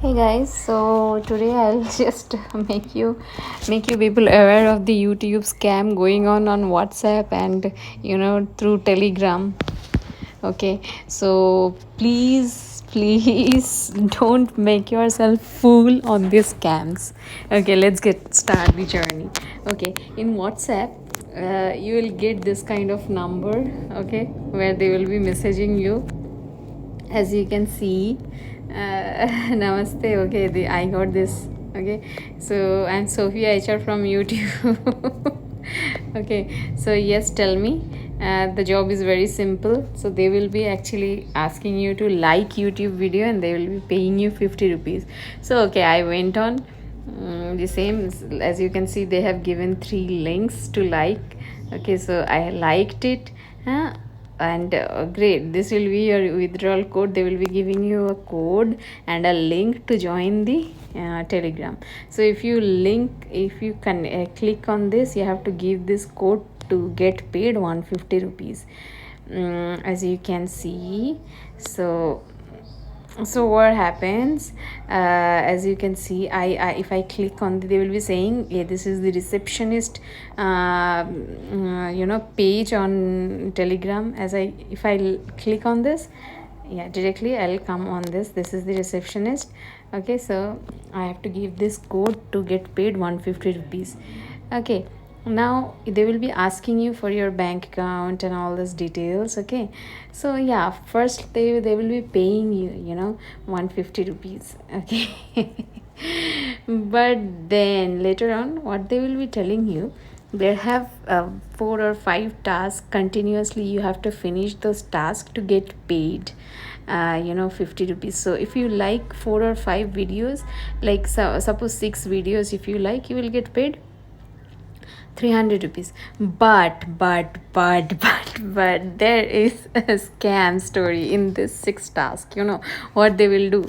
Hey guys, so today I'll just make you people aware of the YouTube scam going on WhatsApp and through Telegram. Okay, so please don't make yourself fool on these scams. Okay, let's get start the journey. Okay, in WhatsApp, you will get this kind of number. Okay, where they will be messaging you, as you can see. Namaste. Okay, I got this. Okay, so I'm Sophia HR from YouTube. Okay, so yes, tell me. The job is very simple. So they will be actually asking you to like YouTube video and they will be paying you 50 rupees. So okay, I went on the same. As you can see, they have given 3 links to like. Okay, so I liked it. And great, this will be your withdrawal code. They will be giving you a code and a link to join the Telegram. So if you can click on this, you have to give this code to get paid 150 rupees, as you can see. So what happens, as you can see, I if I click on they will be saying, yeah, this is the receptionist page on Telegram. If I click on this, yeah, directly I'll come on this is the receptionist. Okay, so I have to give this code to get paid 150 rupees. Okay, now they will be asking you for your bank account and all those details. Okay, so yeah, first they will be paying you 150 rupees. Okay. But then later on, what they will be telling you, they have 4 or 5 tasks continuously. You have to finish those tasks to get paid 50 rupees. So if you like 4 or 5 videos, like suppose 6 videos, if you like, you will get paid 300 rupees. But there is a scam story in this 6 task. What they will do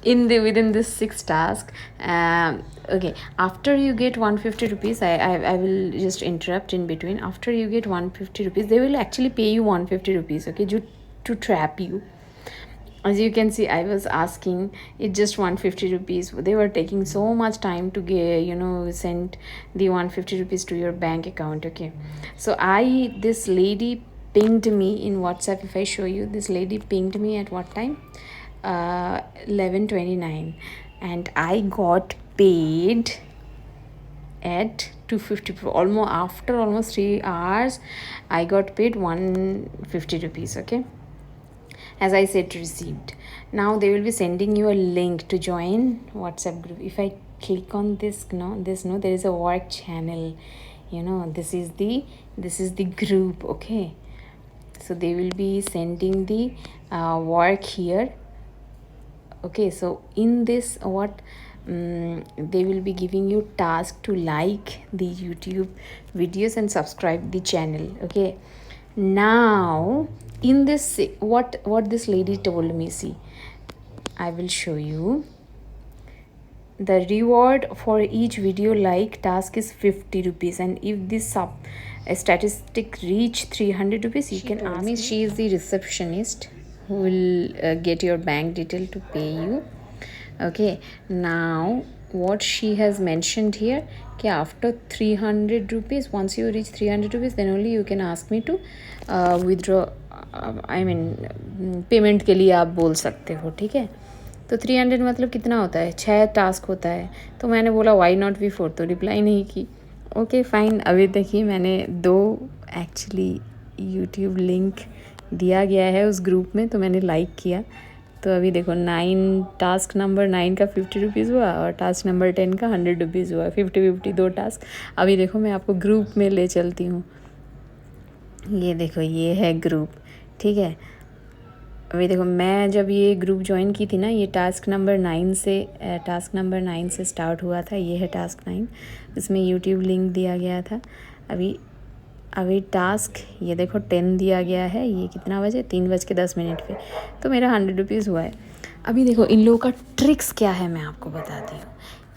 within this 6 task. Okay, after you get 150 rupees, I will just interrupt in between. After you get 150 rupees, they will actually pay you 150 rupees. Okay, to trap you. As you can see, I was asking it just 150 rupees. They were taking so much time to get send the 150 rupees to your bank account. Okay, so this lady pinged me in WhatsApp. If I show you, this lady pinged me at what time? 11:29, and I got paid at 250. Almost 3 hours, I got paid 150 rupees. Okay, as I said, received. Now they will be sending you a link to join WhatsApp group. If I click on this, there is a work channel. This is the group. Okay, so they will be sending the work here. Okay, so in this they will be giving you task to like the YouTube videos and subscribe the channel. Okay, now in this, what this lady told me, see, I will show you. The reward for each video like task is 50 rupees, and if this statistic reach 300 rupees, you can ask me. She is the receptionist who will get your bank detail to pay you. Okay, now what she has mentioned here, कि after 300 rupees, once you reach 300 rupees, then only you can ask me to withdraw. Payment के लिए आप बोल सकते हो. ठीक है, तो 300 मतलब कितना होता है? 6 टास्क होता है. तो मैंने बोला वाई नॉट वी 4, तो रिप्लाई नहीं की. Okay fine. अभी देखिए, मैंने 2 एक्चुअली यूट्यूब लिंक दिया गया है उस ग्रुप में, तो मैंने लाइक किया. तो अभी देखो, 9 टास्क नंबर 9 का 50 रुपीज़ हुआ और टास्क नंबर 10 का 100 रुपीज़ हुआ. 50 2 टास्क. अभी देखो, मैं आपको ग्रुप में ले चलती हूँ. ये देखो, ये है ग्रुप. ठीक है, अभी देखो, मैं जब ये ग्रुप ज्वाइन की थी ना, ये टास्क नंबर 9 से स्टार्ट हुआ था. ये है टास्क 9, इसमें यूट्यूब लिंक दिया गया था. अभी टास्क ये देखो 10 दिया गया है. ये कितना बजे? 3:10 पे. तो मेरा 100 रुपीज़ हुआ है. अभी देखो, इन लोगों का ट्रिक्स क्या है मैं आपको बताती हूँ.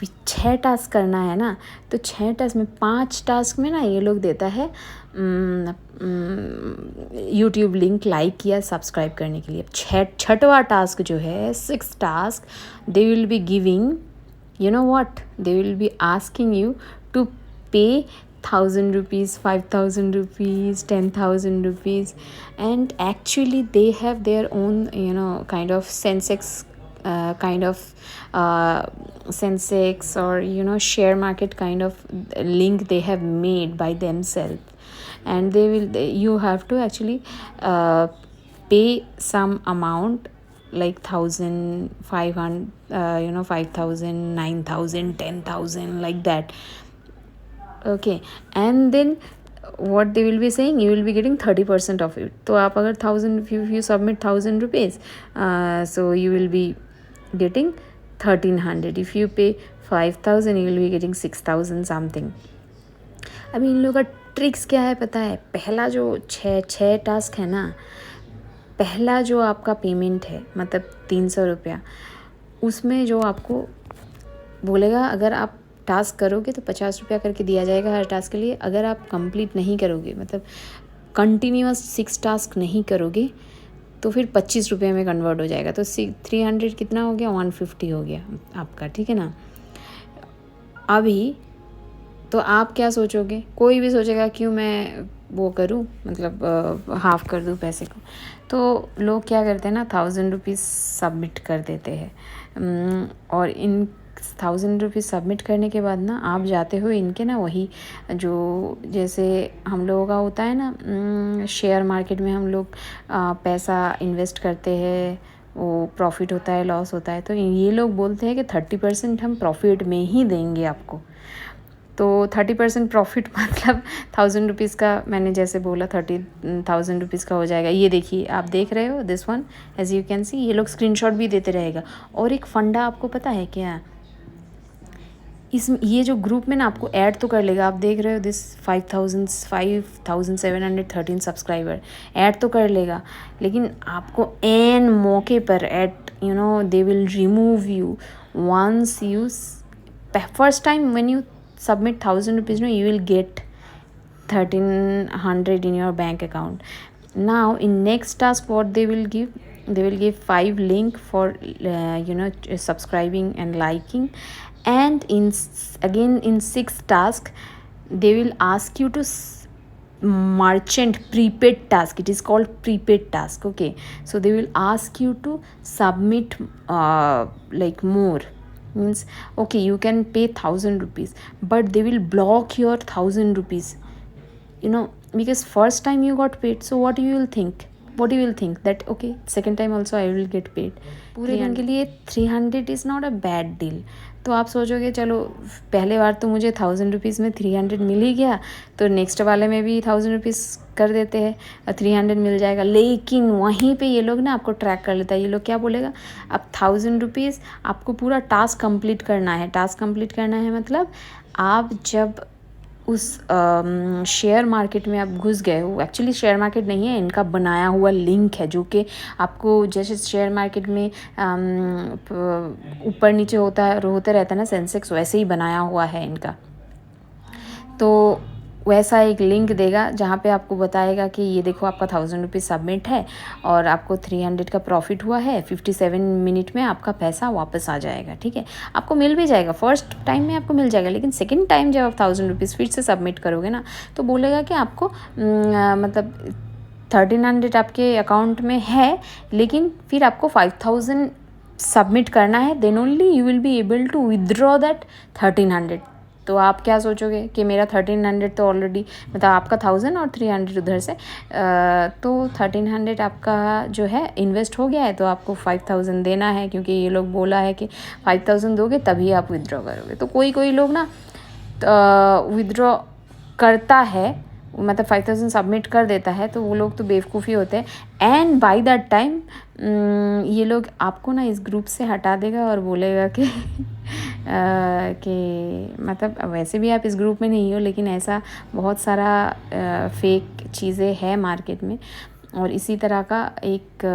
6 टास्क करना है ना, तो 6 टास्क में 5 टास्क में ना ये लोग देता है यूट्यूब लिंक लाइक या सब्सक्राइब करने के लिए। छठवां टास्क जो है 6 task, they will be giving, you know what, they will be asking you to pay 1,000 rupees, 5,000 rupees, 10,000 rupees, and actually they have their own, you know, kind of Sensex Sensex, or you know, share market kind of link they have made by themselves, and you have to actually pay some amount like 1,500, 5,000, 9,000, 10,000, like that. Okay, and then what they will be saying, you will be getting 30% of it. तो आप अगर 1,000, if you submit 1,000 rupees, so you will be getting 1,300. If you pay 5,000, you will be getting 6,000 something. अभी इन लोगों का tricks क्या है पता है? पहला जो छः टास्क है ना, पहला जो आपका पेमेंट है मतलब 300 रुपया, उसमें जो आपको बोलेगा अगर आप टास्क करोगे तो 50 रुपया करके दिया जाएगा हर टास्क के लिए। अगर आप कंप्लीट नहीं करोगे, मतलब कंटिन्यूस 6 टास्क नहीं करोगे, तो फिर 25 रुपये में कन्वर्ट हो जाएगा। तो 300 कितना हो गया? 150 हो गया आपका, ठीक है ना। अभी तो आप क्या सोचोगे? कोई भी सोचेगा क्यों मैं वो करूँ, मतलब हाफ़ कर दूँ पैसे को। तो लोग क्या करते हैं ना, 1,000 रुपीज़ सबमिट कर देते हैं, और इन 1,000 रुपीज़ सबमिट करने के बाद ना आप जाते हो इनके ना, वही जो जैसे हम लोगों का होता है ना, शेयर मार्केट में हम लोग पैसा इन्वेस्ट करते हैं, वो प्रॉफिट होता है, लॉस होता है, तो ये लोग बोलते हैं कि 30% हम प्रॉफिट में ही देंगे आपको। तो 30% प्रॉफिट मतलब 1,000 रुपीज़ का, मैंने जैसे बोला 30,000 रुपीज़ का हो जाएगा। ये देखिए, आप देख रहे हो this one, as you can see, ये लोग स्क्रीनशॉट भी देते रहेगा। और एक फंडा आपको पता है क्या, ये जो ग्रुप में ना आपको ऐड तो कर लेगा। आप देख रहे हो दिस 5,713 सब्सक्राइबर, ऐड तो कर लेगा, लेकिन आपको एन मौके पर at they will remove you once you first time when you submit 1,000 rupees, you will get 1,300 in your bank account. Now in next task what they will give 5 link for subscribing and liking, and again in 6th task they will ask you to merchant prepaid task. It is called prepaid task. Okay, so they will ask you to submit like more, means okay, you can pay 1,000 rupees, but they will block your 1,000 rupees, because first time you got paid, so what you will think that okay, second time also I will get paid. पूरे दिन के लिए 300 is not a bad deal. तो आप सोचोगे चलो पहले बार तो मुझे 1,000 रुपीज़ में 300 मिल ही गया, तो नेक्स्ट वाले में भी 1,000 रुपीज़ कर देते हैं और 300 मिल जाएगा। लेकिन वहीं पे ये लोग ना आपको ट्रैक कर लेता है। ये लोग क्या बोलेगा, अब 1,000 रुपीज़ आपको पूरा टास्क कंप्लीट करना है। टास्क कंप्लीट करना है मतलब आप जब उस शेयर मार्केट में आप घुस गए हो, एक्चुअली शेयर मार्केट नहीं है, इनका बनाया हुआ लिंक है, जो कि आपको जैसे शेयर मार्केट में ऊपर नीचे होते रहता है ना सेंसेक्स, वैसे ही बनाया हुआ है इनका। तो वैसा एक लिंक देगा जहाँ पे आपको बताएगा कि ये देखो आपका 1,000 रुपीज़ सबमिट है और आपको 300 का प्रॉफिट हुआ है, 57 मिनट में आपका पैसा वापस आ जाएगा। ठीक है, आपको मिल भी जाएगा, फर्स्ट टाइम में आपको मिल जाएगा, लेकिन सेकंड टाइम जब आप 1,000 रुपीज़ फिर से सबमिट करोगे ना, तो बोलेगा कि आपको मतलब 1,300 आपके अकाउंट में है, लेकिन फिर आपको 5,000 सबमिट करना है, then only you will be able to withdraw that 1,300। तो आप क्या सोचोगे कि मेरा 1,300 तो ऑलरेडी, मतलब आपका 1,000 और 300 उधर से, तो 1,300 आपका जो है इन्वेस्ट हो गया है, तो आपको 5,000 देना है, क्योंकि ये लोग बोला है कि 5,000 दोगे तभी आप विदड्रॉ करोगे। तो कोई लोग ना विदड्रॉ करता है, मतलब 5,000 सबमिट कर देता है, तो वो लोग तो बेवकूफ़ी होते हैं। एंड बाय दैट टाइम ये लोग आपको ना इस ग्रुप से हटा देगा और बोलेगा कि मतलब वैसे भी आप इस ग्रुप में नहीं हो, लेकिन ऐसा बहुत सारा फेक चीज़ें हैं मार्केट में, और इसी तरह का एक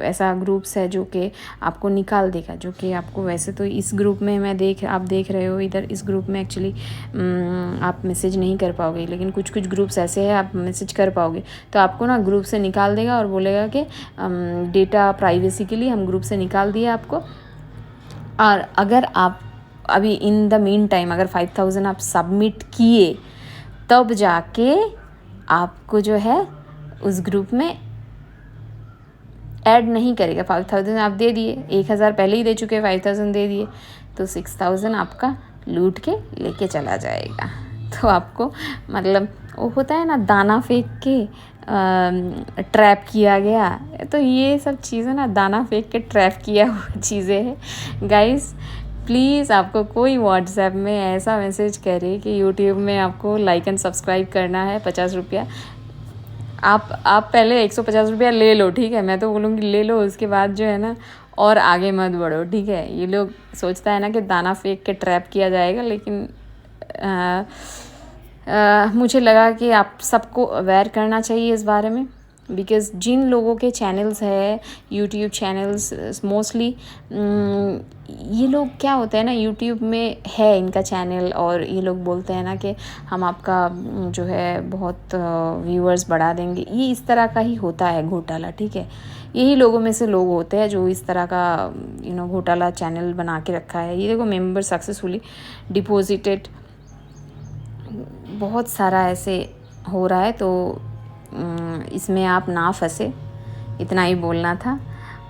ऐसा ग्रुप्स है जो कि आपको निकाल देगा, जो कि आपको वैसे तो इस ग्रुप में आप देख रहे हो इधर, इस ग्रुप में एक्चुअली आप मैसेज नहीं कर पाओगे, लेकिन कुछ कुछ ग्रुप्स ऐसे हैं आप मैसेज कर पाओगे। तो आपको ना ग्रुप से निकाल देगा और बोलेगा कि डेटा प्राइवेसी के लिए हम ग्रुप से निकाल दिए आपको। और अगर आप अभी इन द मीन टाइम अगर 5000 आप सबमिट किए तब जाके आपको जो है उस ग्रुप में ऐड नहीं करेगा। 5000 आप दे दिए, 1000 पहले ही दे चुके, 5000 दे दिए, तो 6000 आपका लूट के लेके चला जाएगा। तो आपको मतलब वो होता है ना दाना फेंक के ट्रैप किया गया, तो ये सब चीज़ें ना दाना फेंक के ट्रैप किया हुआ चीज़ें हैं गाइस। प्लीज़ आपको कोई व्हाट्सएप में ऐसा मैसेज करे कि यूट्यूब में आपको लाइक एंड सब्सक्राइब करना है 50 रुपया, आप पहले 150 रुपया ले लो, ठीक है, मैं तो बोलूँगी ले लो, उसके बाद जो है ना और आगे मत बढ़ो, ठीक है। ये लोग सोचता है ना कि दाना फेंक के ट्रैप किया जाएगा, लेकिन मुझे लगा कि आप सबको अवेयर करना चाहिए इस बारे में, बिकॉज़ जिन लोगों के चैनल्स है यूट्यूब चैनल्स मोस्टली ये लोग क्या होता है ना, यूट्यूब में है इनका चैनल और ये लोग बोलते हैं ना कि हम आपका जो है बहुत व्यूअर्स बढ़ा देंगे। ये इस तरह का ही होता है घोटाला, ठीक है। यही लोगों में से लोग होते हैं जो इस तरह का घोटाला चैनल बना के रखा है। ये देखो मेंबर सक्सेसफुली डिपॉजिटेड, बहुत सारा ऐसे हो रहा है, तो इसमें आप ना फंसे, इतना ही बोलना था।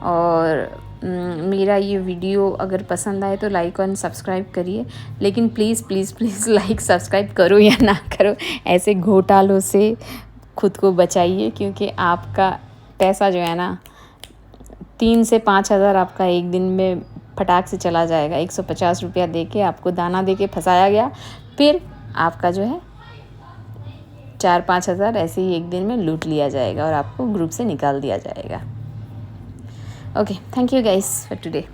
और मेरा ये वीडियो अगर पसंद आए तो लाइक और सब्सक्राइब करिए, लेकिन please please please like subscribe करो या ना करो, ऐसे घोटालों से खुद को बचाइए, क्योंकि आपका पैसा जो है ना 3 से 5 हज़ार आपका एक दिन में फटाक से चला जाएगा। 150 रुपया दे के आपको दाना दे के फंसाया गया, फिर आपका जो है 4-5 हज़ार ऐसे ही एक दिन में लूट लिया जाएगा और आपको ग्रुप से निकाल दिया जाएगा। Okay, thank you guys for today.